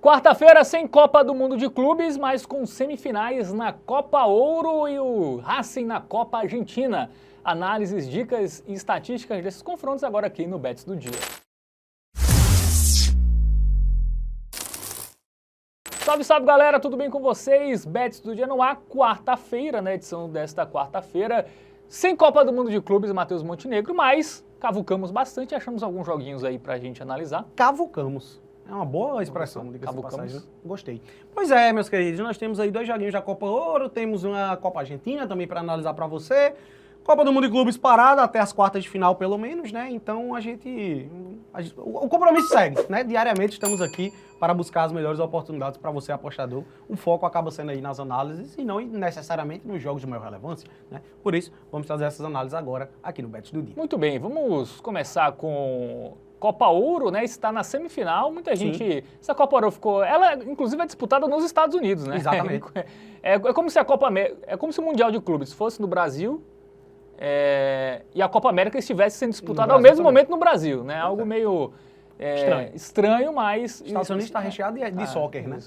Quarta-feira sem Copa do Mundo de Clubes, mas com semifinais na Copa Ouro e o Racing na Copa Argentina. Análises, dicas e estatísticas desses confrontos agora aqui no Bets do Dia. Salve, salve galera, tudo bem com vocês? Bets do Dia no ar, quarta-feira, na edição desta quarta-feira. Sem Copa do Mundo de Clubes, Matheus Montenegro, mas cavucamos bastante e achamos alguns joguinhos aí pra gente analisar. Cavucamos. É uma boa expressão, diga-se de passagem. Gostei. Pois é, meus queridos, nós temos aí dois joguinhos da Copa Ouro, temos uma Copa Argentina também para analisar para você. Copa do Mundo de Clubes parada até as quartas de final, pelo menos, né? Então o compromisso segue, né? Diariamente estamos aqui para buscar as melhores oportunidades para você, apostador. O foco acaba sendo aí nas análises e não necessariamente nos jogos de maior relevância, né? Por isso, vamos trazer essas análises agora aqui no Bets do Dia. Muito bem, vamos começar com Copa Ouro, né? Está na semifinal. Muita gente. Essa Copa Ouro ficou. Ela, inclusive, é disputada nos Estados Unidos, né? Exatamente. É como se a Copa América. É como se o Mundial de Clubes fosse no Brasil. E a Copa América estivesse sendo disputada ao mesmo momento no Brasil, né? Algo meio estranho, mas... Os Estados Unidos está recheado de soccer, né?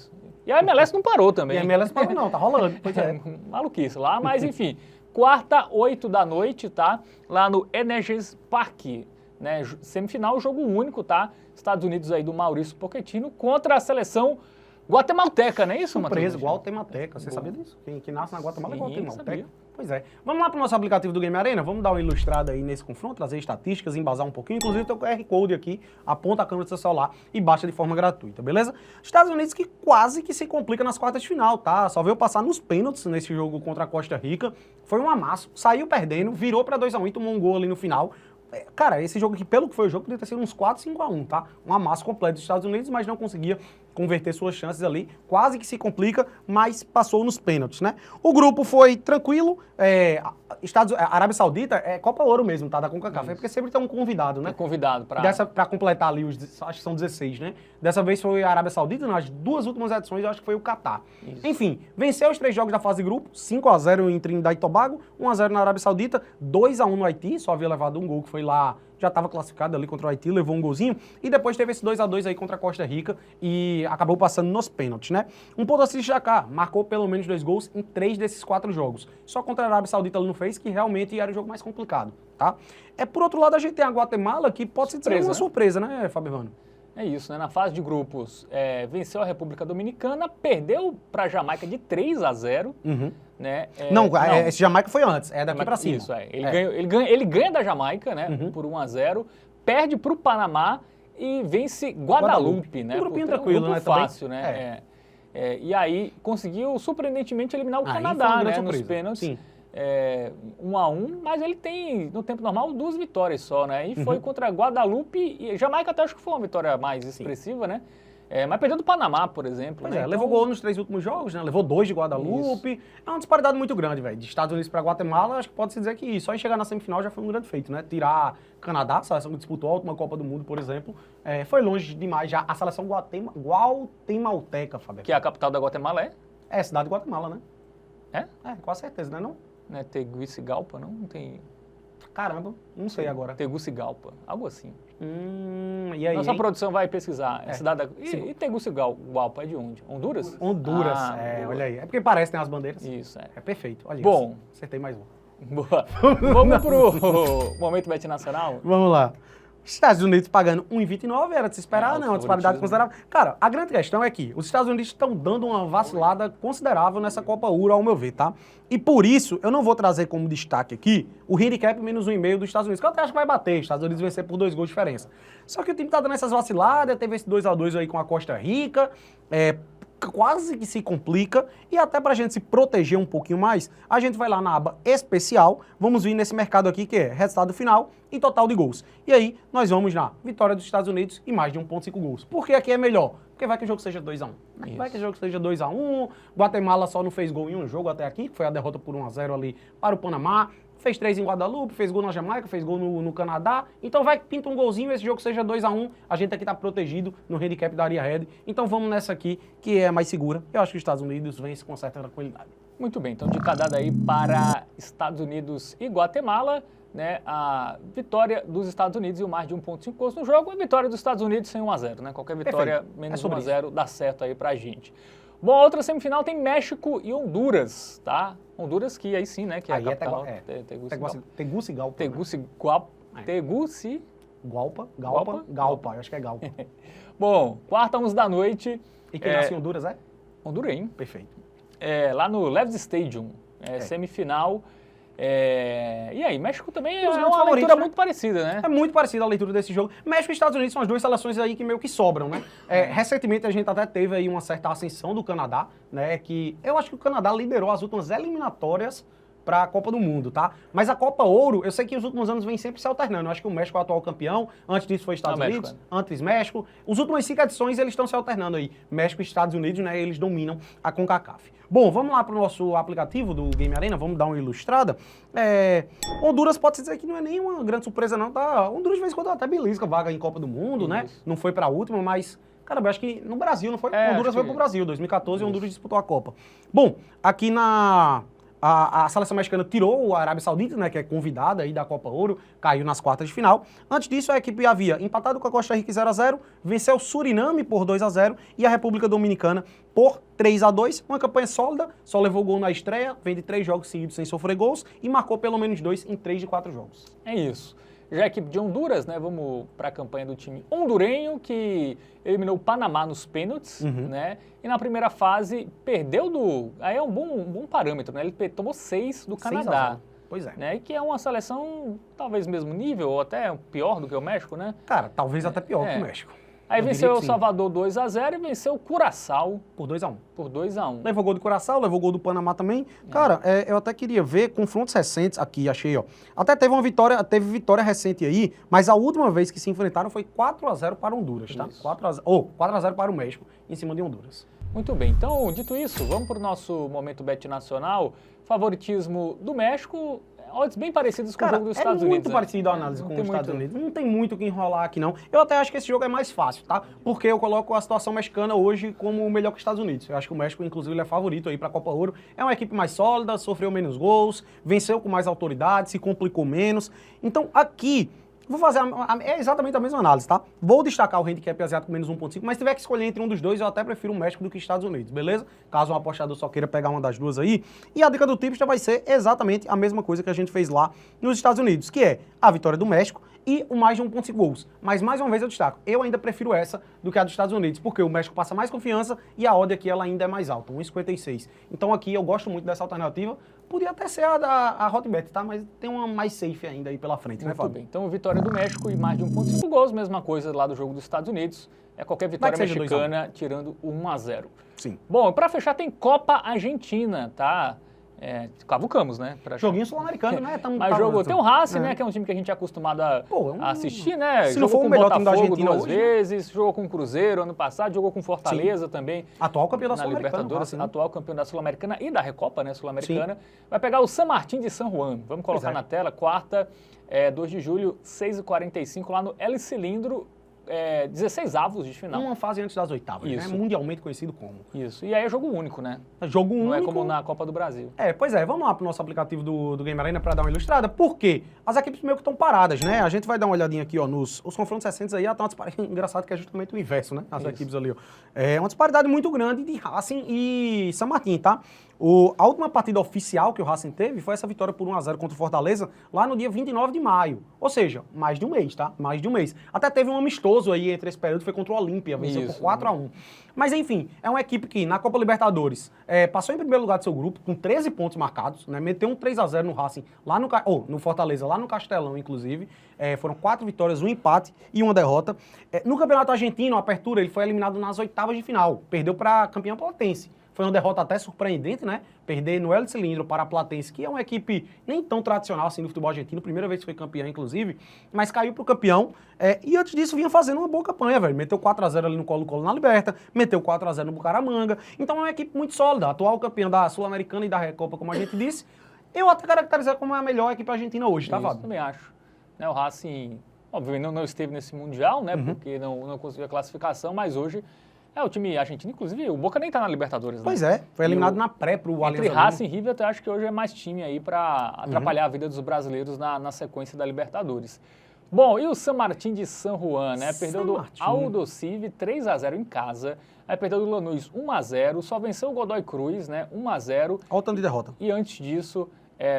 E a MLS não parou também. E a MLS parou não, tá rolando. Pois é. Maluquice lá, mas enfim. Quarta, 8 da noite, tá? Lá no Energies Park, né? Semifinal, jogo único, tá? Estados Unidos aí do Maurício Pochettino contra a seleção guatemalteca, não é isso, Matheus? Surpresa, Guatemalteca. Você sabia disso? Quem nasce na Guatemala é Guatemalteca. Pois é. Vamos lá para o nosso aplicativo do Game Arena? Vamos dar uma ilustrada aí nesse confronto, trazer estatísticas, embasar um pouquinho. Inclusive, tem o QR Code aqui, aponta a câmera do seu celular e baixa de forma gratuita, beleza? Estados Unidos que quase que se complica nas quartas de final, tá? Só veio passar nos pênaltis nesse jogo contra a Costa Rica. Foi um amasso, saiu perdendo, virou para 2-1 e tomou um gol ali no final. Cara, esse jogo aqui, pelo que foi o jogo, poderia ter sido uns 4-5-1, tá? Um amasso completo dos Estados Unidos, mas não conseguia converter suas chances ali. Quase que se complica, mas passou nos pênaltis, né? O grupo foi tranquilo. Arábia Saudita é Copa Ouro mesmo, tá? Da CONCACAF. É porque sempre tem um convidado, né? Convidado pra completar ali acho que são 16, né? Dessa vez foi a Arábia Saudita, nas duas últimas edições eu acho que foi o Catar. Isso. Enfim, venceu os 3 jogos da fase de grupo, 5-0 em Trinidad e Tobago, 1-0 na Arábia Saudita, 2-1 no Haiti, só havia levado um gol que foi lá, já estava classificado ali contra o Haiti, levou um golzinho, e depois teve esse 2-2 aí contra a Costa Rica e acabou passando nos pênaltis, né? Um ponto assist já cá, marcou pelo menos 2 gols em 3 desses 4 jogos. Só contra a Arábia Saudita ele não fez, que realmente era o jogo mais complicado, tá? Por outro lado, a gente tem a Guatemala, que pode ser uma surpresa, né, Fabiano? É isso, né? Na fase de grupos, venceu a República Dominicana, perdeu para a Jamaica de 3-0, né? Não, esse Jamaica foi antes, é daqui para cima. Isso, ele ganha da Jamaica, né, por 1-0, perde para o Panamá e vence Guadalupe, né? Um grupinho tranquilo, né? Fácil, né? E aí conseguiu surpreendentemente eliminar o Canadá, né, nos pênaltis. Sim. 1-1, mas ele tem, no tempo normal, 2 vitórias só, né? E foi contra Guadalupe e Jamaica até acho que foi uma vitória mais expressiva, né? Mas perdeu do Panamá, por exemplo. Pois né? Então... levou gol nos 3 últimos jogos, né? Levou 2 de Guadalupe. Isso. É uma disparidade muito grande, velho. De Estados Unidos para Guatemala, acho que pode-se dizer que só em chegar na semifinal já foi um grande feito, né? Tirar Canadá, a seleção que disputou a última Copa do Mundo, por exemplo, foi longe demais já. A seleção guatemalteca, Fábio. Que é a capital da Guatemala, é? É, cidade de Guatemala, né? Com certeza, né? Não é Tegucigalpa, não? Não tem... Caramba, não sei agora. Tegucigalpa, algo assim. E aí, nossa produção vai pesquisar. E Tegucigalpa é de onde? Honduras? Honduras, olha aí. É porque parece, tem as bandeiras. Isso, É perfeito. Olha, bom, acertei mais um. Boa. Vamos pro Momento Bet Nacional? Vamos lá. Estados Unidos pagando 1,29, era de se esperar, não, uma disparidade considerável. Cara, a grande questão é que os Estados Unidos estão dando uma vacilada considerável nessa Copa Ouro, ao meu ver, tá? E por isso, eu não vou trazer como destaque aqui o handicap menos 1,5 dos Estados Unidos, que eu até acho que vai bater, os Estados Unidos vencer por 2 gols de diferença. Só que o time tá dando essas vaciladas, teve esse 2-2 aí com a Costa Rica, quase que se complica, e até pra gente se proteger um pouquinho mais, a gente vai lá na aba especial, vamos vir nesse mercado aqui que é resultado final e total de gols. E aí, nós vamos na vitória dos Estados Unidos e mais de 1,5 gols. Por que aqui é melhor? Porque vai que o jogo seja 2-1. Vai que o jogo seja 2-1, Guatemala só não fez gol em um jogo até aqui, que foi a derrota por 1-0 ali para o Panamá, fez 3 em Guadalupe, fez gol na Jamaica, fez gol no Canadá. Então vai, pinta um golzinho, esse jogo seja 2-1, a gente aqui tá protegido no handicap da Aria Red. Então vamos nessa aqui, que é mais segura. Eu acho que os Estados Unidos vence com certa tranquilidade. Muito bem, então de dada aí para Estados Unidos e Guatemala, né, a vitória dos Estados Unidos e o mais de 1,5 gols no jogo, a vitória dos Estados Unidos sem 1-0, né? Qualquer vitória menos 1-0 dá certo aí pra gente. Bom, a outra semifinal tem México e Honduras, tá? Honduras que aí sim, né, que é a capital. Tegucigalpa. Galpa, acho que é Galpa. Bom, quarta, 11 da noite. E quem nasce em Honduras é? Hondurenho. Perfeito. Lá no Levi's Stadium, semifinal. E aí, México também é uma leitura muito parecida, né? É muito parecida a leitura desse jogo. México e Estados Unidos são as duas seleções aí que meio que sobram, né? Recentemente a gente até teve aí uma certa ascensão do Canadá, né? Que eu acho que o Canadá liderou as últimas eliminatórias para a Copa do Mundo, tá? Mas a Copa Ouro, eu sei que os últimos anos vem sempre se alternando. Eu acho que o México é o atual campeão, antes disso foi Estados Unidos, antes México. Os últimos 5 edições eles estão se alternando aí. México e Estados Unidos, né? Eles dominam a CONCACAF. Bom, vamos lá para o nosso aplicativo do Game Arena, vamos dar uma ilustrada. Honduras pode dizer que não é nenhuma grande surpresa não, tá? Honduras de vez em quando até belisca vaga em Copa do Mundo, né? Não foi para a última, mas... Cara, eu acho que no Brasil não foi. Honduras foi pro Brasil, 2014, Honduras disputou a Copa. Bom, aqui a seleção mexicana tirou a Arábia Saudita, né, que é convidada aí da Copa Ouro, caiu nas quartas de final. Antes disso, a equipe havia empatado com a Costa Rica 0-0, venceu o Suriname por 2-0 e a República Dominicana por 3-2. Uma campanha sólida, só levou gol na estreia, vem de 3 jogos seguidos sem sofrer gols e marcou pelo menos 2 em 3 de 4 jogos. É isso. Já a equipe de Honduras, né, vamos para a campanha do time hondurenho, que eliminou o Panamá nos pênaltis, né, e na primeira fase perdeu aí é um bom parâmetro, né, ele tomou 6 do Canadá. Pois é. Né, e que é uma seleção talvez mesmo nível, ou até pior do que o México, né? Cara, talvez até pior que o México. Aí venceu o Salvador 2-0 e venceu o Curaçao por 2-1. Por 2-1. Levou gol do Curaçao, levou gol do Panamá também. Cara, eu até queria ver confrontos recentes aqui, achei, ó. Até teve vitória recente aí, mas a última vez que se enfrentaram foi 4-0 para Honduras, tá? 4-0 para o México, em cima de Honduras. Muito bem, então, dito isso, vamos para o nosso momento bet nacional. Favoritismo do México, odds bem parecidos com o jogo dos Estados Unidos. É muito parecido a análise com os Estados Unidos. Não tem muito o que enrolar aqui, não. Eu até acho que esse jogo é mais fácil, tá? Porque eu coloco a situação mexicana hoje como melhor que os Estados Unidos. Eu acho que o México, inclusive, ele é favorito aí para a Copa Ouro. É uma equipe mais sólida, sofreu menos gols, venceu com mais autoridade, se complicou menos. Então, aqui... Vou fazer exatamente a mesma análise, tá? Vou destacar o handicap asiático menos 1,5, mas se tiver que escolher entre um dos dois, eu até prefiro o México do que os Estados Unidos, beleza? Caso um apostador só queira pegar uma das duas aí. E a dica do tipster vai ser exatamente a mesma coisa que a gente fez lá nos Estados Unidos, que é a vitória do México e o mais de 1,5 gols. Mas, mais uma vez, eu destaco, eu ainda prefiro essa do que a dos Estados Unidos, porque o México passa mais confiança e a odd aqui ela ainda é mais alta, 1,56. Então aqui eu gosto muito dessa alternativa. Podia até ser a Hotbet, tá? Mas tem uma mais safe ainda aí pela frente, né, Fábio? Muito bem. Então, vitória do México e mais de 1,5 gols, mesma coisa lá do jogo dos Estados Unidos. É qualquer vitória mexicana tirando 1-0. Sim. Bom, para fechar tem Copa Argentina, tá? Cavucamos, né? Joguinho sul-americano, né? Mas jogou. Tem o Racing, né? Que é um time que a gente é acostumado a assistir, né? Se não for o melhor time da Argentina duas vezes, jogou com o Cruzeiro ano passado, jogou com Fortaleza também. Atual campeão da Sul-Americana. Atual campeão da Sul-Americana e da Recopa, né? Sul-Americana. Vai pegar o San Martín de San Juan. Vamos colocar na tela. Quarta, 2 de julho, 6h45, lá no El Cilindro. 16 avos de final. Uma fase antes das oitavas, né? Mundialmente conhecido como. Isso. E aí é jogo único, né? Jogo único. Não é como na Copa do Brasil. Pois é. Vamos lá pro nosso aplicativo do Game Arena para dar uma ilustrada. Por quê? As equipes meio que estão paradas, né? A gente vai dar uma olhadinha aqui, ó, nos confrontos recentes aí. Engraçado que é justamente o inverso, né? As equipes ali, ó. É uma disparidade muito grande de Racing e San Martín, tá? A última partida oficial que o Racing teve foi essa vitória por 1-0 contra o Fortaleza, lá no dia 29 de maio. Ou seja, mais de um mês, tá? Mais de um mês. Até teve um amistoso aí entre esse período, foi contra o Olímpia, venceu por 4-1. Mas enfim, é uma equipe que na Copa Libertadores passou em primeiro lugar do seu grupo, com 13 pontos marcados, né? Meteu um 3-0 no Racing, lá no Fortaleza, lá no Castelão, inclusive. Foram 4 vitórias, um empate e uma derrota. No Campeonato Argentino, a Apertura, ele foi eliminado nas oitavas de final. Perdeu para campeão Platense. Foi uma derrota até surpreendente, né? Perder no El Cilindro para a Platense, que é uma equipe nem tão tradicional assim do futebol argentino, primeira vez que foi campeão, inclusive, mas caiu pro campeão. E antes disso vinha fazendo uma boa campanha, velho. Meteu 4-0 ali no Colo-Colo na Liberta, meteu 4-0 no Bucaramanga. Então é uma equipe muito sólida, atual campeão da Sul-Americana e da Recopa, como a gente disse. Eu até caracterizar como a melhor equipe argentina hoje, tá, Fábio? Também acho. O Racing, obviamente, não esteve nesse Mundial, né? Porque não conseguiu a classificação, mas hoje O time argentino, inclusive, o Boca nem tá na Libertadores, né? Pois é, foi eliminado na pré pro Alianza Entre Racing e River, eu acho que hoje é mais time aí para atrapalhar a vida dos brasileiros na sequência da Libertadores. Bom, e o San Martín de San Juan, né? Perdeu do Aldosivi 3-0 em casa, aí perdeu do Lanús 1-0, só venceu o Godoy Cruz, né? 1-0. Olha o tanto de derrota. E antes disso,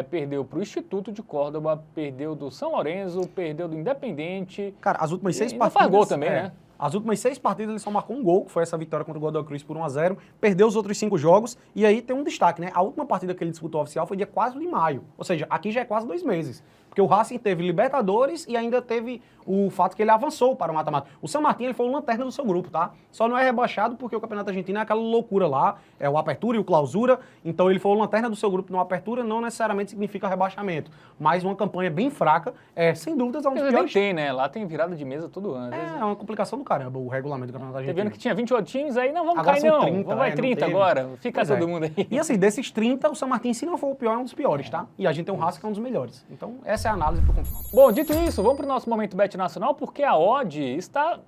perdeu para o Instituto de Córdoba, perdeu do São Lourenço, perdeu do Independente. Cara, as últimas 6 partidas... Não faz gol também, né? As últimas 6 partidas ele só marcou um gol, que foi essa vitória contra o Godoy Cruz por 1-0, perdeu os outros 5 jogos, e aí tem um destaque, né? A última partida que ele disputou oficial foi dia 4 de maio, ou seja, aqui já é quase 2 meses. Porque o Racing teve Libertadores e ainda teve o fato que ele avançou para o mata-mata. O San Martín, ele foi o lanterna do seu grupo, tá? Só não é rebaixado porque o Campeonato Argentino é aquela loucura lá, é o Apertura e o Clausura, então ele foi o lanterna do seu grupo no Apertura, não necessariamente significa rebaixamento, mas uma campanha bem fraca, sem dúvidas é um dos piores. Tem, né? Lá tem virada de mesa todo ano. É uma complicação do caramba o regulamento do Campeonato Argentino. Vendo que tinha 28 times aí, não, vamos agora cair não, 30, vai 30 agora, fica todo mundo aí. E assim, desses 30, o San Martín, se não for o pior, é um dos piores, tá? E a gente tem um Racing que é um dos melhores. Então, essa é a análise pro confronto. Bom, dito isso, vamos para o nosso momento Bet Nacional, porque a odd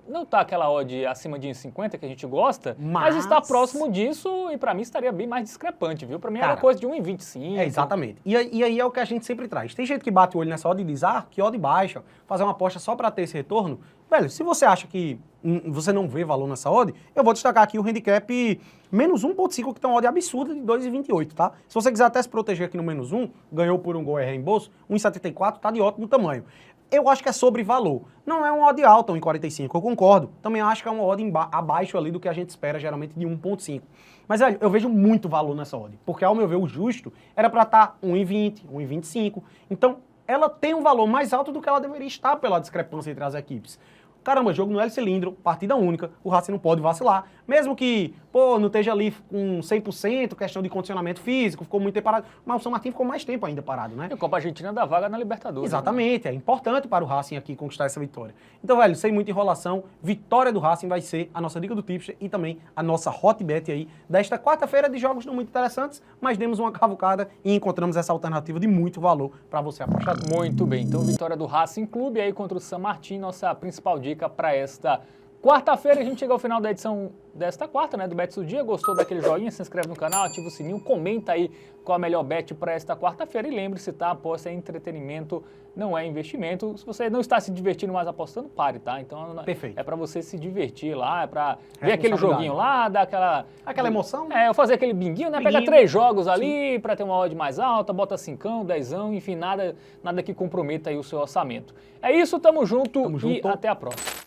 não está aquela odd acima de 1,50 que a gente gosta, mas está próximo disso e para mim estaria bem mais discrepante, viu? Para mim era coisa de 1,25. Exatamente. E aí é o que a gente sempre traz. Tem gente que bate o olho nessa odd e diz, que odd baixa, fazer uma aposta só para ter esse retorno. Velho, se você acha que você não vê valor nessa odd, eu vou destacar aqui o handicap menos 1,5, que tem uma odd absurda de 2,28, tá? Se você quiser até se proteger aqui no menos 1, ganhou por um gol e reembolso, 1,74, tá de ótimo tamanho. Eu acho que é sobre valor. Não é uma odd alta, 1,45, eu concordo. Também acho que é uma odd abaixo ali do que a gente espera, geralmente de 1,5. Mas, velho, eu vejo muito valor nessa odd, porque ao meu ver o justo era para estar 1,20, 1,25. Então, ela tem um valor mais alto do que ela deveria estar pela discrepância entre as equipes. Caramba, jogo no Hélio Cilindro, partida única, o Racing não pode vacilar. Mesmo que, não esteja ali com 100%, questão de condicionamento físico, ficou muito tempo parado. Mas o San Martín ficou mais tempo ainda parado, né? E a Copa Argentina dá vaga na Libertadores. Exatamente, né? É importante para o Racing aqui conquistar essa vitória. Então, velho, sem muita enrolação, vitória do Racing vai ser a nossa dica do Tipster e também a nossa hot bet aí desta quarta-feira de jogos não muito interessantes, mas demos uma cavucada e encontramos essa alternativa de muito valor para você apostar. Muito bem, então vitória do Racing Clube aí contra o San Martín, nossa principal dica para esta quarta-feira. A gente chega ao final da edição desta quarta, né, do Bets do Dia. Gostou daquele joinha? Se inscreve no canal, ativa o sininho, comenta aí qual a melhor bet para esta quarta-feira e lembre-se, tá? Aposta é entretenimento, não é investimento. Se você não está se divertindo mais apostando, pare, tá? Então perfeito. É para você se divertir lá, é para ver aquele joguinho lá, dar aquela emoção. Eu fazer aquele binguinho, né? Pega 3 jogos ali para ter uma odd mais alta, bota 5, 10, enfim, nada que comprometa aí o seu orçamento. É isso, tamo junto e até a próxima.